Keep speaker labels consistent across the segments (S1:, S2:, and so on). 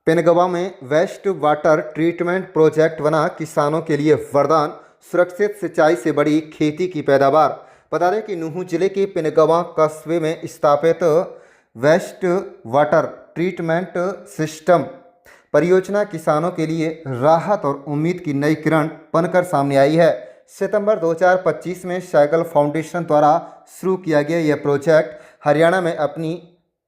S1: पिनगवा में waste water treatment project बना किसानों के लिए वरदान। सुरक्षित सिंचाई से बड़ी खेती की पैदावार। बता दें कि नूंह जिले के पिनगवा कस्बे में स्थापित वेस्ट वाटर ट्रीटमेंट सिस्टम परियोजना किसानों के लिए राहत और उम्मीद की नई किरण बनकर सामने आई है। सितंबर 2025 में सैगल फाउंडेशन द्वारा शुरू किया गया यह प्रोजेक्ट हरियाणा में अपनी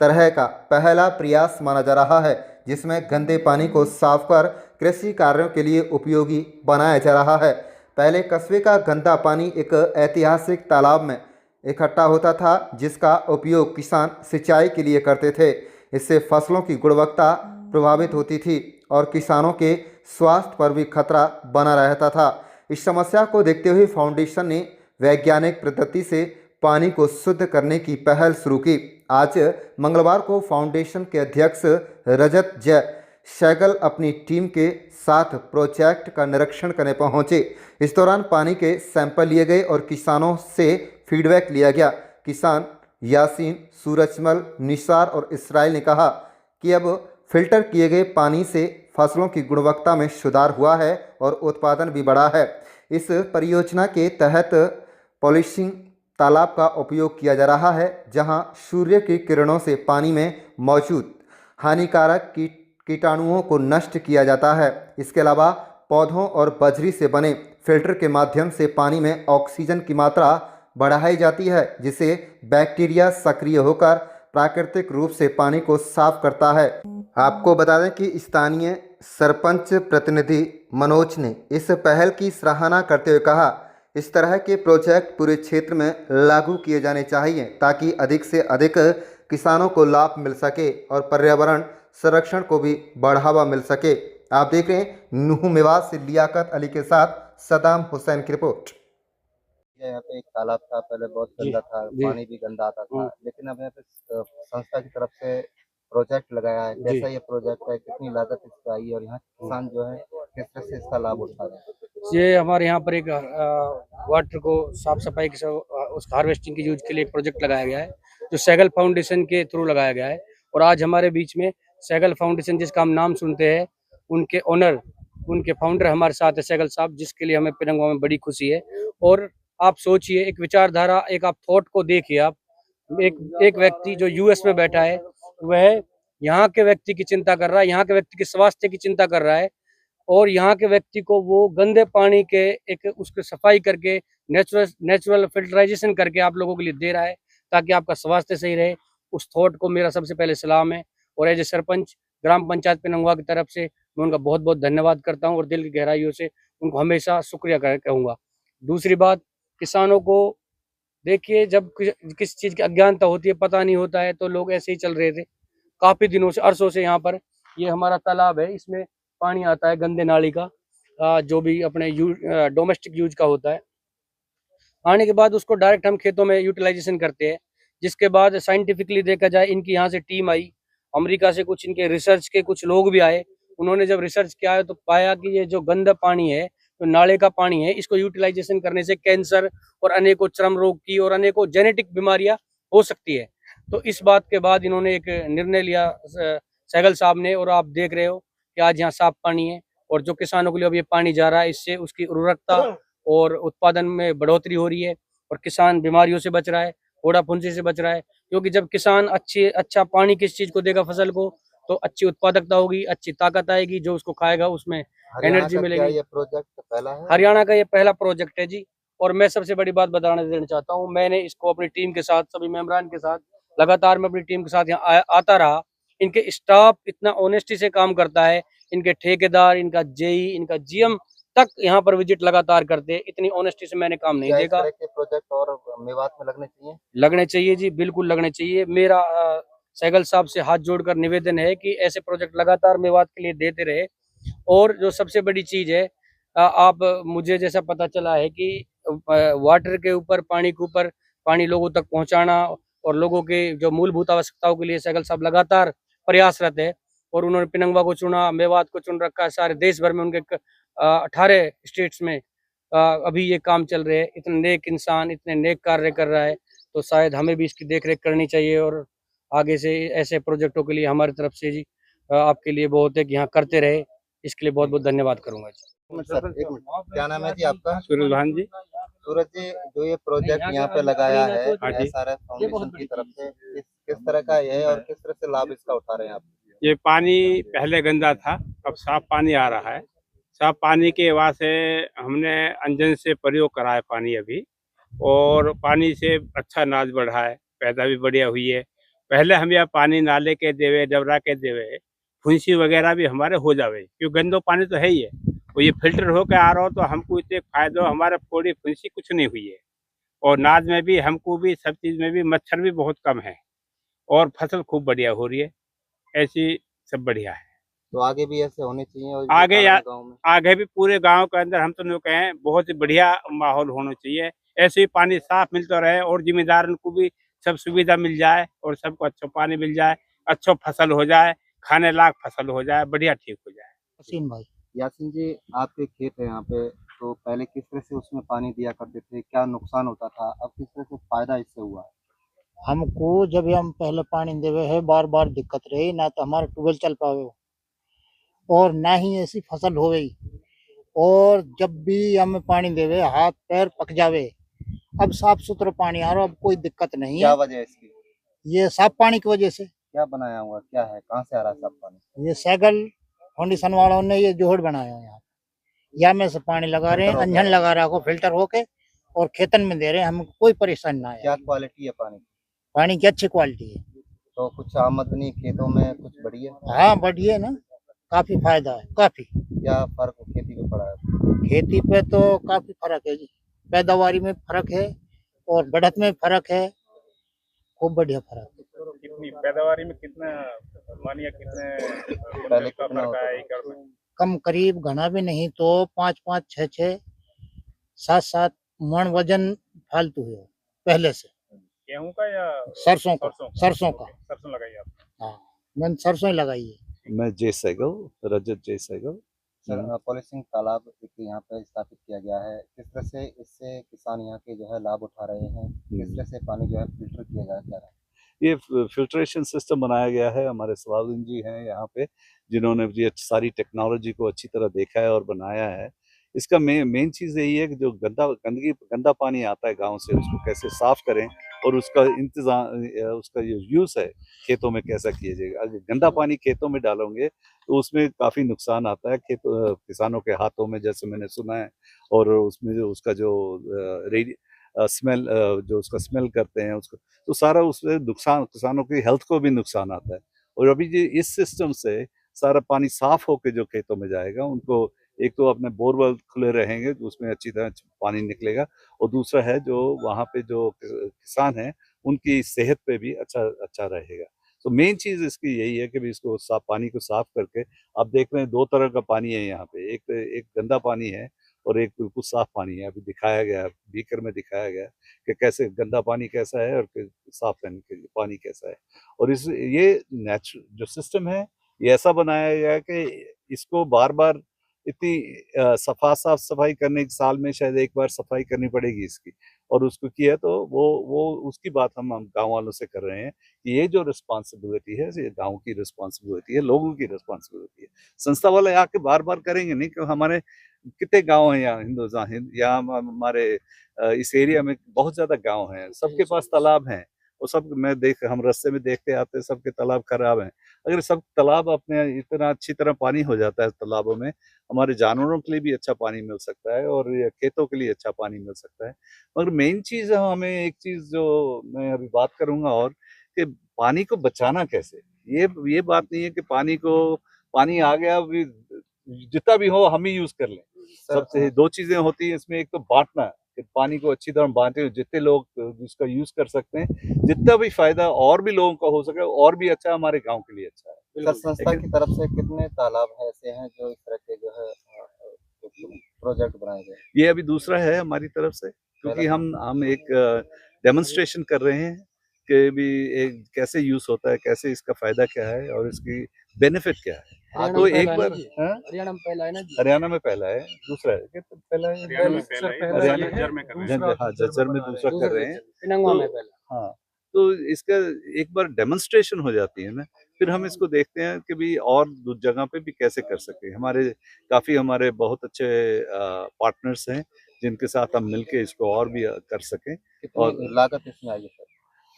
S1: तरह का पहला प्रयास माना जा रहा है, जिसमें गंदे पानी को साफ कर कृषि कार्यों के लिए उपयोगी बनाया जा रहा है। पहले कस्बे का गंदा पानी एक ऐतिहासिक तालाब में इकट्ठा होता था, जिसका उपयोग किसान सिंचाई के लिए करते थे। इससे फसलों की गुणवत्ता प्रभावित होती थी और किसानों के स्वास्थ्य पर भी खतरा बना रहता था। इस समस्या को देखते हुए फाउंडेशन ने वैज्ञानिक पद्धति से पानी को शुद्ध करने की पहल शुरू की। आज मंगलवार को फाउंडेशन के अध्यक्ष रजत जय सैगल अपनी टीम के साथ प्रोजेक्ट का निरीक्षण करने पहुंचे। इस दौरान पानी के सैंपल लिए गए और किसानों से फीडबैक लिया गया। किसान यासीन, सूरजमल, निसार और इसराइल ने कहा कि अब फिल्टर किए गए पानी से फसलों की गुणवत्ता में सुधार हुआ है और उत्पादन भी बढ़ा है। इस परियोजना के तहत पॉलिशिंग तालाब का उपयोग किया जा रहा है, जहां सूर्य की किरणों से पानी में मौजूद हानिकारक कीटाणुओं को नष्ट किया जाता है। इसके अलावा पौधों और बजरी से बने फिल्टर के माध्यम से पानी में ऑक्सीजन की मात्रा बढ़ाई जाती है, जिससे बैक्टीरिया सक्रिय होकर प्राकृतिक रूप से पानी को साफ करता है। आपको बता दें कि स्थानीय सरपंच प्रतिनिधि मनोज ने इस पहल की सराहना करते हुए कहा, इस तरह के प्रोजेक्ट पूरे क्षेत्र में लागू किए जाने चाहिए ताकि अधिक से अधिक किसानों को लाभ मिल सके और पर्यावरण संरक्षण को भी बढ़ावा मिल सके। आप देख रहे हैं नूंह मेवात से लियाकत अली के साथ सदाम हुसैन की रिपोर्ट।
S2: यहाँ पे एक तालाब था, पहले बहुत गंदा था, पानी भी गंदा आता था, लेकिन अब यहाँ पे संस्था की तरफ से प्रोजेक्ट लगाया है। कैसा ये प्रोजेक्ट है, कितनी लागत इसकी आई और यहाँ किसान जो है किस तरह से इसका लाभ उठा रहे हैं?
S3: ये हमारे यहाँ पर एक वाटर को साफ सफाई की उस हार्वेस्टिंग की यूज के लिए एक प्रोजेक्ट लगाया गया है, जो सैगल फाउंडेशन के थ्रू लगाया गया है। और आज हमारे बीच में सैगल फाउंडेशन, जिसका हम नाम सुनते हैं, उनके ओनर, उनके फाउंडर हमारे साथ है सैगल साहब, जिसके लिए हमें पिरंगवा में बड़ी खुशी है। और आप सोचिए, एक विचारधारा, एक आप थॉट को देखिए। आप एक व्यक्ति जो यूएस में बैठा है, वह यहाँ के व्यक्ति की चिंता कर रहा है, यहाँ के व्यक्ति के स्वास्थ्य की चिंता कर रहा है, और यहाँ के व्यक्ति को वो गंदे पानी के एक उसकी सफाई करके नेचुरल फिल्टराइजेशन करके आप लोगों के लिए दे रहा है, ताकि आपका स्वास्थ्य सही रहे। उस थॉट को मेरा सबसे पहले सलाम है। और एज ए सरपंच ग्राम पंचायत पिनंगवा की तरफ से मैं उनका बहुत बहुत धन्यवाद करता हूँ और दिल की गहराइयों से उनको हमेशा शुक्रिया कहूँगा। दूसरी बात, किसानों को देखिए, जब किस चीज़ की अज्ञानता होती है, पता नहीं होता है, तो लोग ऐसे ही चल रहे थे काफ़ी दिनों से, अरसों से। यहाँ पर ये हमारा तालाब है, इसमें पानी आता है गंदे नाली का, जो भी अपने डोमेस्टिक यूज का होता है। आने के बाद उसको डायरेक्ट हम खेतों में यूटिलाइजेशन करते हैं। जिसके बाद साइंटिफिकली देखा जाए, इनकी यहाँ से टीम आई, अमेरिका से कुछ इनके रिसर्च के कुछ लोग भी आए। उन्होंने जब रिसर्च किया है तो पाया कि ये जो गंदा पानी है, जो नाले का पानी है, इसको यूटिलाइजेशन करने से कैंसर और अनेकों चर्म रोग की और अनेकों जेनेटिक बीमारियां हो सकती है। तो इस बात के बाद इन्होंने एक निर्णय लिया सैगल साहब ने, और आप देख रहे हो कि आज यहाँ साफ पानी है। और जो किसानों के लिए अब ये पानी जा रहा है, इससे उसकी उर्वरकता और उत्पादन में बढ़ोतरी हो रही है, और किसान बीमारियों से बच रहा है, फोड़ा फुंसी से बच रहा है। क्योंकि जब किसान अच्छा पानी किस चीज को देगा फसल को, तो अच्छी उत्पादकता होगी, अच्छी ताकत आएगी, जो उसको खाएगा उसमें एनर्जी मिलेगी।
S2: ये प्रोजेक्ट पहला है?
S3: हरियाणा का ये पहला प्रोजेक्ट है जी। और मैं सबसे बड़ी बात बताना देना चाहता हूँ, मैंने इसको अपनी टीम के साथ, सभी मेंबरान के साथ, लगातार मैं अपनी टीम के साथ यहाँ आता रहा। इनके स्टाफ इतना ऑनेस्टी से काम करता है, इनके ठेकेदार, इनका जेई, इनका जीएम तक यहाँ पर विजिट लगातार करते हैं। इतनी ऑनेस्टी से मैंने काम नहीं देखा।
S2: प्रोजेक्ट और मेवात में
S3: लगने चाहिए जी, बिल्कुल लगने चाहिए। मेरा सैगल साहब से हाथ जोड़कर निवेदन है कि ऐसे प्रोजेक्ट लगातार मेवात के लिए देते रहे। और जो सबसे बड़ी चीज है, आप, मुझे जैसा पता चला है कि वाटर के ऊपर, पानी के ऊपर, पानी लोगों तक पहुंचाना और लोगों के जो मूलभूत आवश्यकताओं के लिए सैगल साहब लगातार प्रयासरत है। और उन्होंने पिनंगवा को चुना, मेवात को चुन रखा है। सारे देश भर में उनके 18 स्टेट्स में अभी ये काम चल रहे हैं। इतने नेक इंसान, इतने नेक कार्य कर रहा है, तो शायद हमें भी इसकी देखरेख करनी चाहिए। और आगे से ऐसे प्रोजेक्टों के लिए हमारी तरफ से जी आपके लिए बहुत है कि यहाँ करते रहे, इसके लिए बहुत बहुत धन्यवाद करूंगा जी।
S2: एक मिनट सर, एक मिनट, क्या नाम है जी आपका?
S4: सूरज भान जी।
S2: सूरज जी, जो ये प्रोजेक्ट यहाँ पे लगाया है
S4: हाँ जी।
S2: SRF फाउंडेशन की तरफ से, किस तरह का ये है और किस तरह से लाभ इसका उठा रहे हैं आप?
S4: ये पानी पहले गंदा था, अब साफ पानी आ रहा है। साफ पानी के वास्ते हमने अंजन से प्रयोग करा है पानी अभी, और पानी से अच्छा अनाज बढ़ा है, पैदा भी बढ़िया हुई है। पहले हम यह पानी नाले के देवे, डबरा के देवे, फुंसी वगैरह भी हमारे हो जावे, क्योंकि गंदो पानी तो है ही है। वो ये फिल्टर होकर आ रहा हो तो हमको इतने फायदो, हमारे फोड़ी फुंसी कुछ नहीं हुई है, और नाज में भी हमको भी सब चीज में भी मच्छर भी बहुत कम है, और फसल खूब बढ़िया हो रही है। ऐसी सब बढ़िया है।
S2: तो आगे भी ऐसे होने चाहिए और
S4: आगे या
S2: गाँव में
S4: आगे भी पूरे गांव के अंदर हम तो नहीं कहें, बहुत ही बढ़िया माहौल होना चाहिए। ऐसे ही पानी साफ मिलता रहे और जिम्मेदारों को भी सब सुविधा मिल जाए और सबको अच्छा पानी मिल जाए, अच्छा फसल हो जाए, खाने लायक फसल हो जाए, बढ़िया ठीक हो जाए।
S5: यासीन भाई।
S2: यासीन जी, आपके खेत है यहाँ पे, तो पहले किस तरह से उसमें पानी दिया करते थे, क्या नुकसान होता था, अब किस तरह से फायदा इससे हुआ है?
S5: हमको जब हम पहले पानी देवे है बार बार दिक्कत रही, ना तो हमारा ट्यूबवेल चल पावे और ना ही ऐसी फसल हो गई, और जब भी हमें पानी देवे हाथ पैर पक जावे। अब साफ सुथरा पानी आ रहा, अब कोई दिक्कत नहीं
S2: क्या
S5: है।
S2: वजह है इसकी?
S5: ये साफ पानी की वजह से।
S2: क्या बनाया हुआ क्या है, कहाँ से आ रहा है साफ पानी?
S5: ये सैगल फाउंडेशन वालों ने ये जोहड़ बनाया है यहाँ, या में से पानी लगा रहे हैं,
S2: फिल्टर हो
S5: अंजन
S2: गया।
S5: लगा रहा को फिल्टर होके, और खेतन में दे रहे हैं, हमको कोई परेशानी ना
S2: क्या
S5: आए।
S2: क्वालिटी है पानी की?
S5: पानी की अच्छी क्वालिटी है।
S2: तो कुछ आमदनी खेतों में कुछ बढ़ी है?
S5: हाँ बढ़िया ना, काफी फायदा है, काफी।
S2: क्या फर्क खेती में पड़ा है?
S5: खेती पे तो काफी फर्क है जी, पैदावारी में फर्क है और बढ़त में फर्क है, खूब बढ़िया फर्क है।
S4: कितनी पैदावारी में कितना मानिए, कितने
S2: पहले कितना होता था?
S5: कम करीब घना भी नहीं तो 5-5, 6-6, 7-7 मन वजन फालतू है पहले से।
S4: गेहूं का या
S5: सरसों का, सरसों का।
S4: सरसों लगाई आप?
S5: हाँ, मैंने सरसों ही लगाई है।
S6: मैं जय सहगल, रजत जय सहगल।
S2: सर, पॉलिशिंग तालाब एक यहाँ पे स्थापित किया गया है, किस तरह से इससे किसान यहाँ के जो है लाभ उठा रहे हैं, किस तरह से पानी जो है फिल्टर किया जा रहा है?
S6: ये फिल्ट्रेशन सिस्टम बनाया गया है, हमारे सवालिन जी हैं यहाँ पे, जिन्होंने ये सारी टेक्नोलॉजी को अच्छी तरह देखा है और बनाया है। इसका मेन चीज़ यही है कि जो गंदा पानी आता है गांव से, उसको कैसे साफ करें और उसका उसका जो यूज़ है खेतों में कैसा किया जाएगा। अगर गंदा पानी खेतों में डालोगे तो उसमें काफ़ी नुकसान आता है किसानों के हाथों में, जैसे मैंने सुना है, और उसमें जो उसका जो स्मेल, जो उसका स्मेल करते हैं उसको, तो सारा उससे नुकसान, किसानों की हेल्थ को भी नुकसान आता है। और अभी ये इस सिस्टम से सारा पानी साफ होकर जो खेतों में जाएगा, उनको एक तो अपने बोरवेल खुले रहेंगे तो उसमें अच्छी तरह पानी निकलेगा, और दूसरा है जो वहाँ पे जो किसान हैं उनकी सेहत पे भी अच्छा रहेगा। तो मेन चीज़ इसकी यही है कि भी इसको साफ पानी को साफ करके, आप देख रहे हैं 2 तरह का पानी है यहाँ पे, एक गंदा पानी है और एक बिल्कुल साफ पानी है। अभी दिखाया गया, बीकर में दिखाया गया कि कैसे गंदा पानी कैसा है और साफ पानी कैसा है। और ये जो सिस्टम है, ये ऐसा बनाया गया है कि इसको बार-बार इतनी साफ सफाई करने की, साल में शायद एक बार सफाई करनी पड़ेगी इसकी, और उसको किया तो वो उसकी बात हम गाँव वालों से कर रहे हैं कि ये जो रिस्पॉन्सिबिलिटी है, ये गाँव की रिस्पॉन्सिबिलिटी है, लोगों की रिस्पॉन्सिबिलिटी है। संस्था वाले आके बार-बार करेंगे नहीं, क्योंकि हमारे कितने गाँव हैं यहाँ यहाँ हमारे इस एरिया में बहुत ज़्यादा गाँव हैं, सबके पास तालाब हैं, और सब हम रास्ते में देखते आते हैं, सबके तालाब खराब हैं। अगर सब तालाब अपने इतना अच्छी तरह पानी हो जाता है तालाबों में, हमारे जानवरों के लिए भी अच्छा पानी मिल सकता है और ये खेतों के लिए अच्छा पानी मिल सकता है। मगर मेन चीज़ है, हमें एक चीज़ जो मैं अभी बात करूँगा, और कि पानी को बचाना कैसे? ये बात नहीं है कि पानी आ गया, अभी जितना भी हो हम ही यूज़ कर लें। सबसे 2 चीज़ें होती हैं इसमें, एक तो बाँटना, कि पानी को अच्छी तरह बाँटे, जितने लोग जिसका यूज़ कर सकते हैं, जितना भी फ़ायदा और भी लोगों का हो सके और भी अच्छा, हमारे गाँव के लिए अच्छा है।
S2: सर, संस्था की तरफ से कितने तालाब ऐसे हैं जो इस तरह के जो है प्रोजेक्ट बनाए गए?
S6: ये अभी दूसरा है हमारी तरफ से, क्योंकि हम एक डेमोन्स्ट्रेशन कर रहे हैं कि भी कैसे यूज़ होता है, कैसे इसका फ़ायदा क्या है और इसकी बेनिफिट क्या है। तो एक बार
S3: हरियाणा में पहला है ना जी?
S6: हरियाणा में पहला है, दूसरा है क्या? पहला है हाँ, झज्जर में दूसरा कर रहे हैं।
S3: पिनंगवा में पहला।
S6: हाँ, तो इसका एक बार डेमोन्स्ट्रेशन हो जाती है ना, फिर हम इसको देखते हैं कि भी और जगह पे भी कैसे कर सके। हमारे बहुत अच्छे पार्टनर्स हैं जिनके साथ हम मिलके इसको और भी कर सकें। और
S2: कितनी लागत इसमें आई है सर?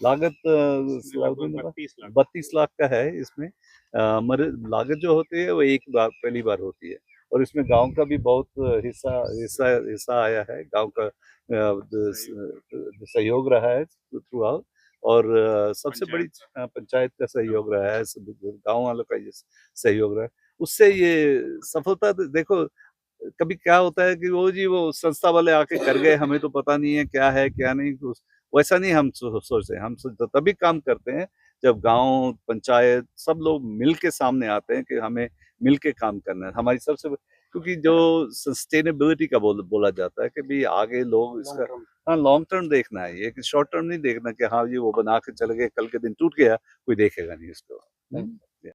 S6: लागत
S4: लगभग 32 लाख।
S6: 32 लाख का है इसमें। मगर लागत जो होती है वो पहली बार होती है, और इसमें गांव का भी बहुत हिस्सा आया है। गांव का सहयोग रहा है थ्रू आउट, और सबसे बड़ी पंचायत का सहयोग रहा है, गांव वालों का ये सहयोग रहा है। उससे ये सफलता देखो, कभी क्या होता है कि वो संस्था वाले आके कर गए, हमें तो पता नहीं है क्या है क्या नहीं। वैसा नहीं हम सोचते। हम तभी काम करते हैं जब गांव पंचायत सब लोग मिल के सामने आते हैं कि हमें मिल के काम करना है। हमारी सबसे क्योंकि जो सस्टेनेबिलिटी का बोला जाता है कि भी आगे लोग इसका लॉन्ग टर्म देखना है, ये शॉर्ट टर्म नहीं देखना कि हाँ ये वो बना के चले गए, कल के दिन टूट गया, कोई देखेगा नहीं इसको।